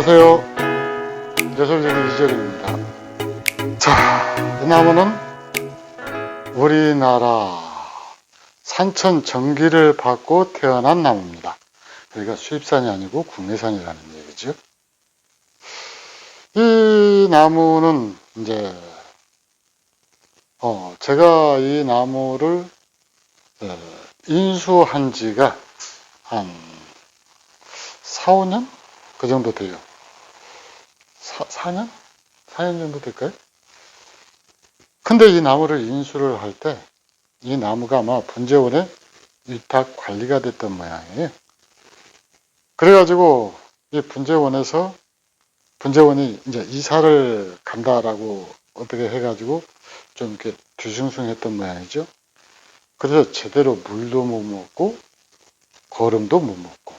안녕하세요. 예술적인 이재룡입니다. 자, 이 나무는 우리나라 산천 전기를 받고 태어난 나무입니다. 그러니까 수입산이 아니고 국내산이라는 얘기죠. 이 나무는 이제 제가 이 나무를 인수한 지가 한 4, 5년? 그 정도 돼요. 4년? 4년 정도 될까요? 근데 이 나무를 인수를 할 때 이 나무가 아마 분재원에 위탁 관리가 됐던 모양이에요. 그래가지고 이 분재원이 이제 이사를 간다라고 어떻게 해가지고 좀 이렇게 뒤숭숭했던 모양이죠. 그래서 제대로 물도 못 먹고 거름도 못 먹고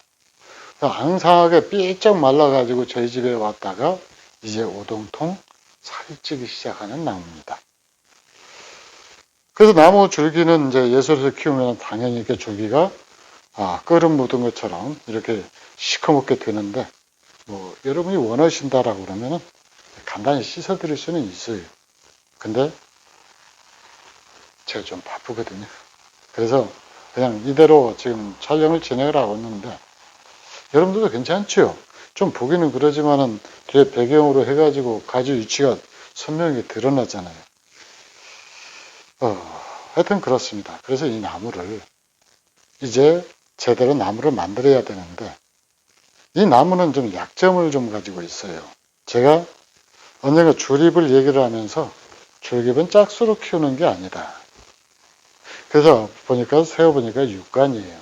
앙상하게 삐쩍 말라가지고 저희 집에 왔다가 이제 오동통 살이 찌기 시작하는 나무입니다. 그래서 나무 줄기는 이제 예술에서 키우면 당연히 이렇게 줄기가 끓음 묻은 것처럼 이렇게 시커멓게 되는데 뭐 여러분이 원하신다라고 그러면은 간단히 씻어 드릴 수는 있어요. 근데 제가 좀 바쁘거든요. 그래서 그냥 이대로 지금 촬영을 진행을 하고 있는데 여러분들도 괜찮죠? 좀 보기는 그러지만은 뒤에 배경으로 해가지고 가지 위치가 선명히 드러나잖아요. 하여튼 그렇습니다. 그래서 이 나무를 이제 제대로 나무를 만들어야 되는데 이 나무는 좀 약점을 좀 가지고 있어요. 제가 언젠가 줄입을 얘기를 하면서 줄깁은 짝수로 키우는 게 아니다. 그래서 세어보니까 육간이에요.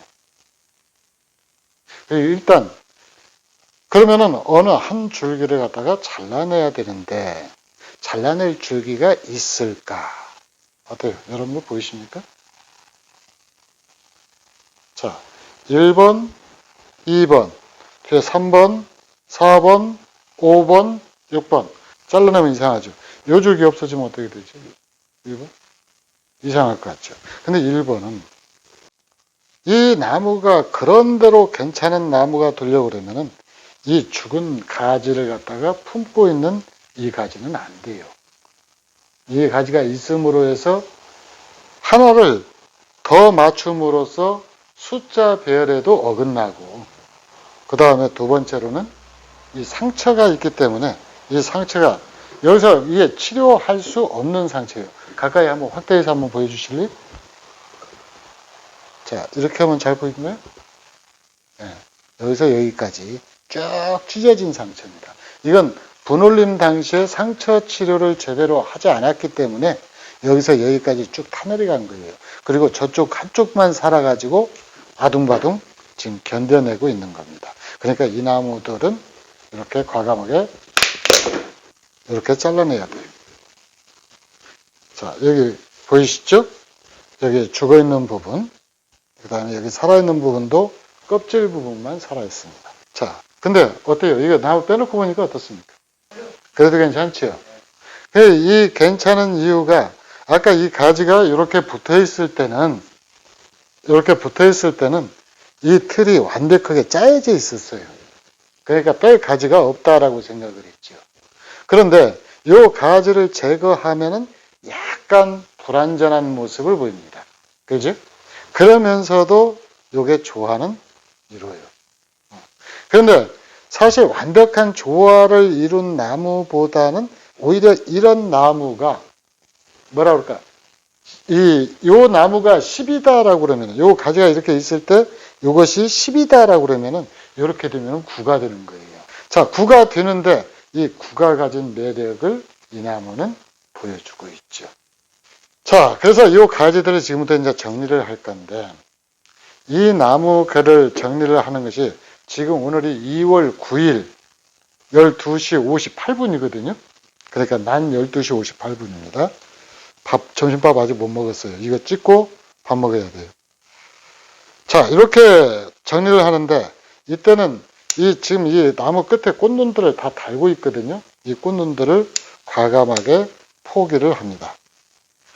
일단 그러면은 어느 한 줄기를 갖다가 잘라내야 되는데 잘라낼 줄기가 있을까? 어때요? 여러분들 보이십니까? 자, 1번, 2번, 뒤에 3번, 4번, 5번, 6번. 잘라내면 이상하죠. 요 줄기 없어지면 어떻게 되죠? 1번? 이상할 것 같죠. 근데 1번은 이 나무가 그런대로 괜찮은 나무가 되려고 그러면은 이 죽은 가지를 갖다가 품고 있는 이 가지는 안 돼요. 이 가지가 있음으로 해서 하나를 더 맞춤으로써 숫자 배열에도 어긋나고 그 다음에 두 번째로는 이 상처가 있기 때문에 이 상처가 여기서 이게 치료할 수 없는 상처예요. 가까이 한번 확대해서 한번 보여주실래요? 자, 이렇게 하면 잘 보이나요? 네, 여기서 여기까지 쭉 찢어진 상처입니다. 이건 분울림 당시에 상처 치료를 제대로 하지 않았기 때문에 여기서 여기까지 쭉 타늘이 간 거예요. 그리고 저쪽 한쪽만 살아가지고 아둥바둥 지금 견뎌내고 있는 겁니다. 그러니까 이 나무들은 이렇게 과감하게 이렇게 잘라내야 돼요. 자, 여기 보이시죠? 여기 죽어있는 부분, 그 다음에 여기 살아있는 부분도 껍질 부분만 살아있습니다. 자, 근데 어때요? 이거 나무 빼놓고 보니까 어떻습니까? 그래도 괜찮죠? 이 괜찮은 이유가 아까 이 가지가 이렇게 붙어 있을 때는 이 틀이 완벽하게 짜여져 있었어요. 그러니까 뺄 가지가 없다라고 생각을 했죠. 그런데 이 가지를 제거하면은 약간 불완전한 모습을 보입니다. 그죠? 그러면서도 이게 조화는 이루어요. 그런데 사실 완벽한 조화를 이룬 나무보다는 오히려 이런 나무가 뭐라 그럴까? 요 나무가 10이다라고 그러면, 요 가지가 이렇게 있을 때 이것이 10이다라고 그러면은 이렇게 되면 9가 되는 거예요. 자, 9가 되는데 이 9가 가진 매력을 이 나무는 보여주고 있죠. 자, 그래서 요 가지들을 지금부터 이제 정리를 할 건데 이 나무를 정리를 하는 것이 지금 오늘이 2월 9일 12시 58분이거든요. 그러니까 난 12시 58분입니다. 점심밥 아직 못 먹었어요. 이거 찍고 밥 먹어야 돼요. 자, 이렇게 정리를 하는데 이때는 지금 이 나무 끝에 꽃눈들을 다 달고 있거든요. 이 꽃눈들을 과감하게 포기를 합니다.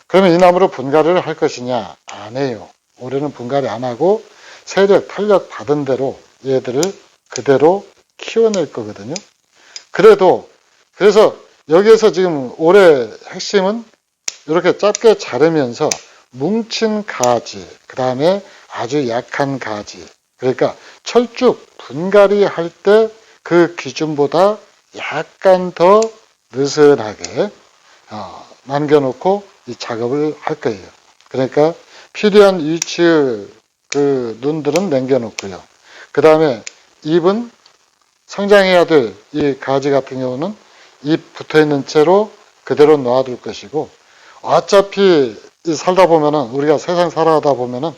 그러면 이 나무를 분갈이를 할 것이냐? 안 해요. 올해는 분갈이 안 하고 세력, 탄력 받은 대로 얘들을 그대로 키워낼 거거든요. 그래서 여기에서 지금 올해 핵심은 이렇게 짧게 자르면서 뭉친 가지, 그 다음에 아주 약한 가지. 그러니까 철쭉 분갈이 할 때 그 기준보다 약간 더 느슨하게 남겨놓고 이 작업을 할 거예요. 그러니까 필요한 위치의 그 눈들은 남겨놓고요. 그 다음에 잎은 성장해야 될 이 가지 같은 경우는 잎 붙어있는 채로 그대로 놔둘 것이고, 어차피 살다 보면은, 우리가 세상 살아가다 보면은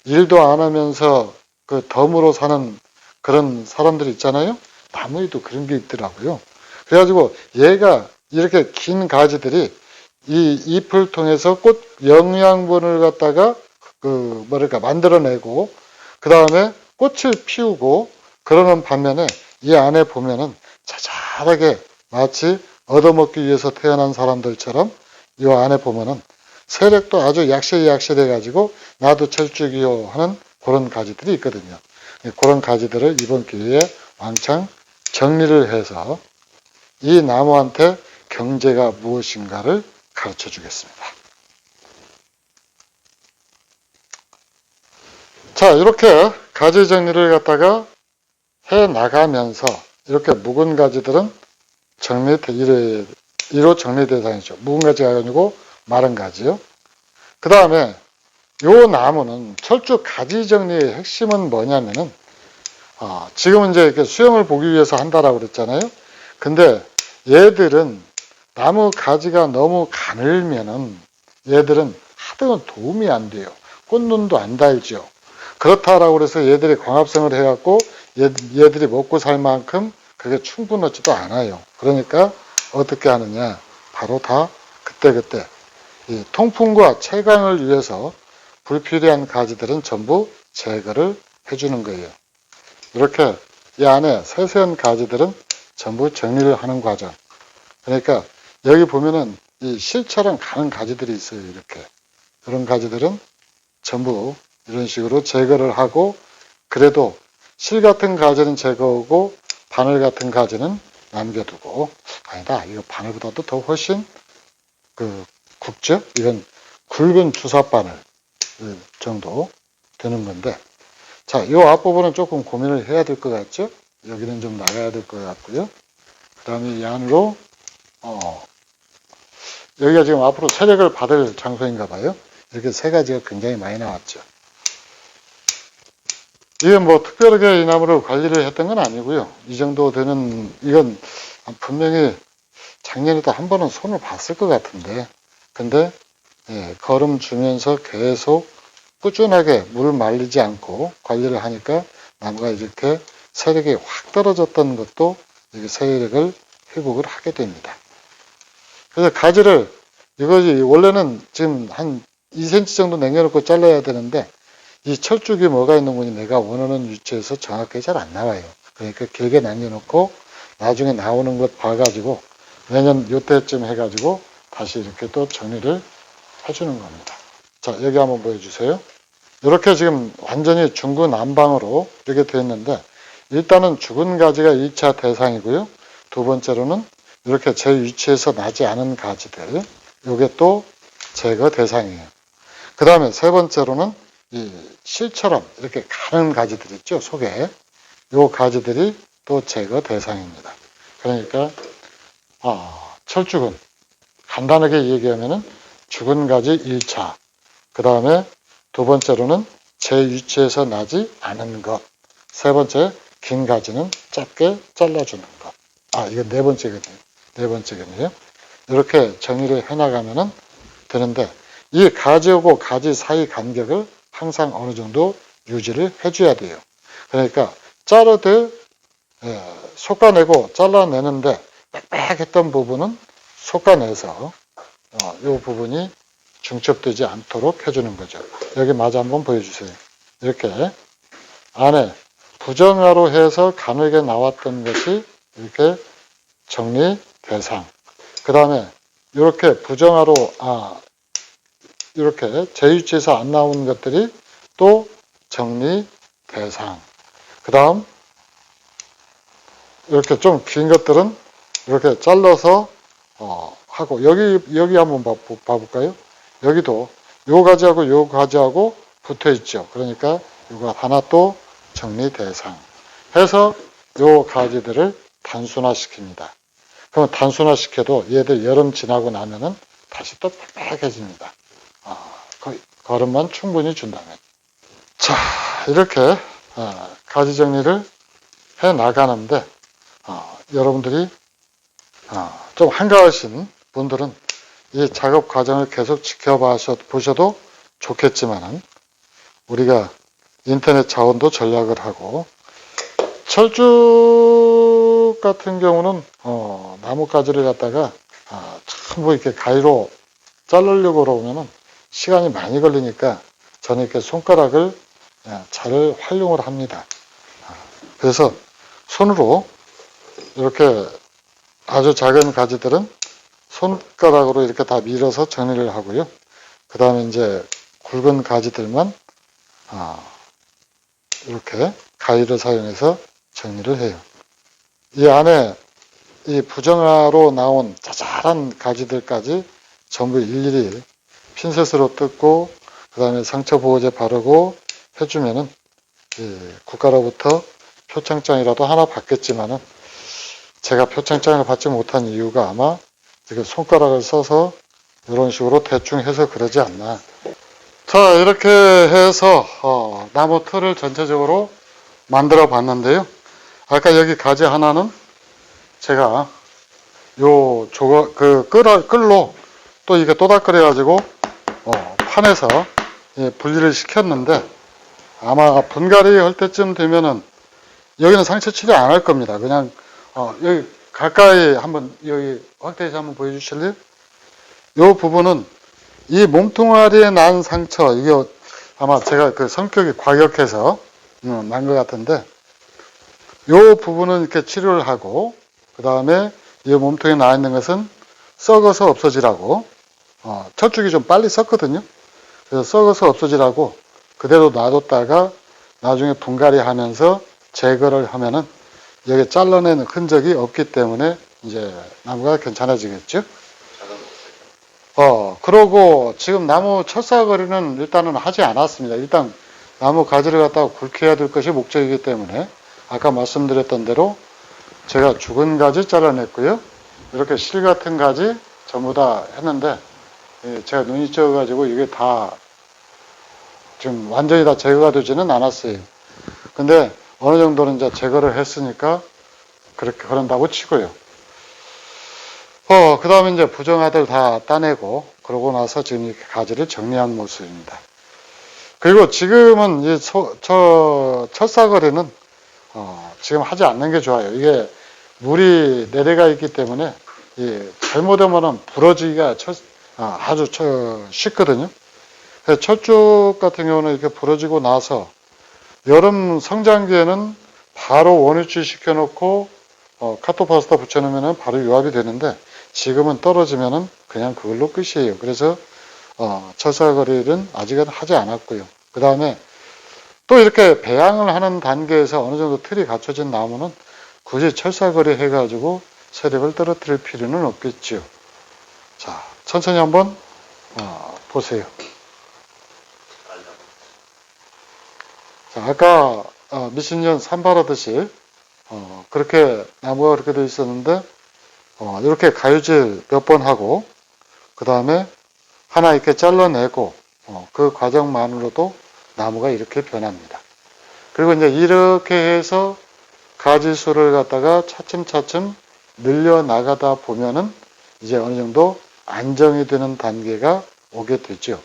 일도 안 하면서 그 덤으로 사는 그런 사람들 있잖아요. 나무에도 그런 게 있더라고요. 그래가지고 얘가 이렇게 긴 가지들이 이 잎을 통해서 꽃 영양분을 갖다가 만들어내고, 그 다음에 꽃을 피우고 그러는 반면에 이 안에 보면은 자잘하게 마치 얻어먹기 위해서 태어난 사람들처럼 이 안에 보면은 세력도 아주 약실해 가지고 나도 철쭉이요 하는 그런 가지들이 있거든요. 그런 가지들을 이번 기회에 왕창 정리를 해서 이 나무한테 경제가 무엇인가를 가르쳐 주겠습니다. 자, 이렇게 가지 정리를 갖다가 해 나가면서 이렇게 묵은 가지들은 이로 정리 대상이죠. 묵은 가지가 아니고 마른 가지요. 그 다음에 요 나무는 철쭉 가지 정리의 핵심은 뭐냐면은 지금 이제 이렇게 수영을 보기 위해서 한다라고 그랬잖아요. 근데 얘들은 나무 가지가 너무 가늘면은 얘들은 하등은 도움이 안 돼요. 꽃눈도 안 달죠. 그렇다라고 그래서 얘들이 광합성을 해갖고 얘들이 먹고 살 만큼 그게 충분하지도 않아요. 그러니까 어떻게 하느냐. 바로 다 그때그때 이 통풍과 채광을 위해서 불필요한 가지들은 전부 제거를 해주는 거예요. 이렇게 이 안에 세세한 가지들은 전부 정리를 하는 과정. 그러니까 여기 보면은 이 실처럼 가는 가지들이 있어요. 이렇게. 그런 가지들은 전부 이런 식으로 제거를 하고, 그래도 실 같은 가지는 제거하고 바늘 같은 가지는 남겨두고, 아니다. 이거 바늘보다도 더 훨씬 굵죠? 이건 굵은 주사바늘 정도 되는 건데, 자, 이 앞부분은 조금 고민을 해야 될 것 같죠? 여기는 좀 나가야 될 것 같고요. 그 다음에 이 안으로, 여기가 지금 앞으로 세력을 받을 장소인가 봐요. 이렇게 세 가지가 굉장히 많이 나왔죠. 이게 뭐 특별하게 이 나무를 관리를 했던 건 아니고요. 이 정도 되는, 이건 분명히 작년에도 한 번은 손을 봤을 것 같은데, 근데 거름 주면서 계속 꾸준하게 물 말리지 않고 관리를 하니까 나무가 이렇게 세력이 확 떨어졌던 것도 이렇게 세력을 회복을 하게 됩니다. 그래서 가지를, 이거지 원래는 지금 한 2cm 정도 남겨놓고 잘라야 되는데, 이 철쭉이 뭐가 있는 건지 내가 원하는 위치에서 정확하게 잘 안 나와요. 그러니까 길게 남겨놓고 나중에 나오는 것 봐가지고 내년 요때쯤 해가지고 다시 이렇게 또 정리를 해주는 겁니다. 자, 여기 한번 보여주세요. 이렇게 지금 완전히 중구난방으로 이렇게 되어 있는데, 일단은 죽은 가지가 1차 대상이고요. 두 번째로는 이렇게 제 위치에서 나지 않은 가지들, 이게 또 제거 대상이에요. 그 다음에 세 번째로는 이 실처럼 이렇게 가는 가지들 있죠, 속에. 이 가지들이 또 제거 대상입니다. 그러니까 철쭉은 간단하게 얘기하면은 죽은 가지 1차, 그 다음에 두 번째로는 제 위치에서 나지 않은 것, 세 번째 긴 가지는 짧게 잘라주는 것. 이거 네 번째겠네요. 이렇게 정리를 해나가면은 되는데, 이 가지하고 가지 사이 간격을 항상 어느 정도 유지를 해줘야 돼요. 그러니까 자르듯 솎아내고 잘라내는데 빽빽했던 부분은 솎아내서 이 부분이 중첩되지 않도록 해주는 거죠. 여기 마저 한번 보여주세요. 이렇게 안에 부정화로 해서 가늘게 나왔던 것이 이렇게 정리 대상. 그 다음에 이렇게 부정화로 이렇게 제 위치에서 안 나오는 것들이 또 정리 대상. 그 다음 이렇게 좀 긴 것들은 이렇게 잘라서 하고 여기 한번 봐볼까요? 여기도 요 가지하고 요 가지하고 붙어 있죠. 그러니까 이거 하나 또 정리 대상 해서 요 가지들을 단순화시킵니다. 그럼 단순화시켜도 얘들 여름 지나고 나면은 다시 또 빽빽해집니다. 거름만 충분히 준다면. 자, 이렇게 가지 정리를 해 나가는데 여러분들이 좀 한가하신 분들은 이 작업 과정을 계속 지켜보셔도 좋겠지만은 우리가 인터넷 자원도 전략을 하고 철쭉 같은 경우는 나뭇가지를 갖다가 전부 이렇게 가위로 자르려고 그러면은 시간이 많이 걸리니까 저는 이렇게 손가락을 잘 활용을 합니다. 그래서 손으로 이렇게 아주 작은 가지들은 손가락으로 이렇게 다 밀어서 정리를 하고요. 그 다음에 이제 굵은 가지들만 이렇게 가위를 사용해서 정리를 해요. 이 안에 이 부정화로 나온 자잘한 가지들까지 전부 일일이 핀셋으로 뜯고 그 다음에 상처 보호제 바르고 해주면은 국가로부터 표창장이라도 하나 받겠지만은 제가 표창장을 받지 못한 이유가 아마 지금 손가락을 써서 이런 식으로 대충 해서 그러지 않나. 자, 이렇게 해서 나무 틀을 전체적으로 만들어 봤는데요. 아까 여기 가지 하나는 제가 요 끌로 또 이게 또닥거려 가지고 판에서 분리를 시켰는데 아마 분갈이 할 때쯤 되면은 여기는 상처 치료 안 할 겁니다. 그냥 여기 가까이 한번 여기 확대해서 한번 보여주실래요? 요 부분은 이 몸통아리에 난 상처, 이게 아마 제가 그 성격이 과격해서 난 것 같은데 요 부분은 이렇게 치료를 하고 그 다음에 이 몸통에 나 있는 것은 썩어서 없어지라고 철쭉이 좀 빨리 썩거든요. 그래서 썩어서 없어지라고 그대로 놔뒀다가 나중에 분갈이 하면서 제거를 하면은 여기 잘라낸 흔적이 없기 때문에 이제 나무가 괜찮아지겠죠. 그러고 지금 나무 철사거리는 일단은 하지 않았습니다. 일단 나무 가지를 갖다가 굵게 해야 될 것이 목적이기 때문에 아까 말씀드렸던 대로 제가 죽은 가지 잘라냈고요. 이렇게 실 같은 가지 전부 다 했는데 제가 눈이 쪄가지고 이게 다 지금 완전히 다 제거가 되지는 않았어요. 근데 어느 정도는 이제 제거를 했으니까 그렇게 그런다고 치고요. 그 다음에 이제 부정화들 다 따내고 그러고 나서 지금 이렇게 가지를 정리한 모습입니다. 그리고 지금은 이 철사거리는 지금 하지 않는 게 좋아요. 이게 물이 내려가 있기 때문에 잘못하면 부러지기가 아주 쉽거든요. 그래서 철쭉 같은 경우는 이렇게 부러지고 나서 여름 성장기에는 바로 원위치 시켜놓고 카토파스타 붙여놓으면 바로 유압이 되는데 지금은 떨어지면은 그냥 그걸로 끝이에요. 그래서 철사거리는 아직은 하지 않았고요. 그 다음에 또 이렇게 배양을 하는 단계에서 어느 정도 틀이 갖춰진 나무는 굳이 철사거리 해가지고 세력을 떨어뜨릴 필요는 없겠지요. 자, 천천히 한번 보세요. 자, 아까 미신년 산발하듯이 그렇게 나무가 그렇게 되어 있었는데 이렇게 가위질 몇 번 하고 그 다음에 하나 이렇게 잘라내고 그 과정만으로도 나무가 이렇게 변합니다. 그리고 이제 이렇게 해서 가지수를 갖다가 차츰차츰 늘려나가다 보면은 이제 어느 정도 안정이 되는 단계가 오게 되죠.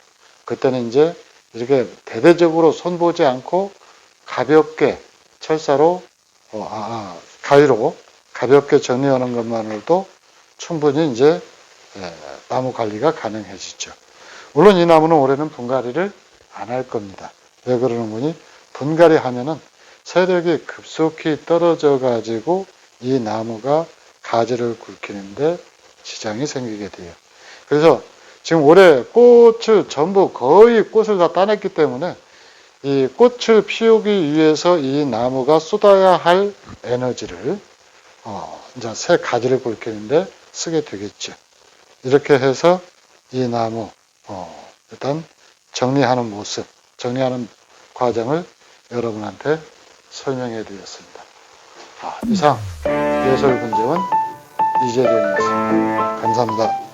그때는 이제 이렇게 대대적으로 손보지 않고 가볍게 철사로 가위로 가볍게 정리하는 것만으로도 충분히 이제 나무 관리가 가능해지죠. 물론 이 나무는 올해는 분갈이를 안 할 겁니다. 왜 그러는 거니? 분갈이 하면은 세력이 급속히 떨어져 가지고 이 나무가 가지를 굵히는데 지장이 생기게 돼요. 그래서 지금 올해 꽃을 전부 거의 꽃을 다 따냈기 때문에 이 꽃을 피우기 위해서 이 나무가 쏟아야 할 에너지를 이제 새 가지를 굵히는데 쓰게 되겠죠. 이렇게 해서 이 나무 일단 정리하는 모습, 정리하는 과정을 여러분한테 설명해 드렸습니다. 이상 예술분재원 이재룡이었습니다. 감사합니다.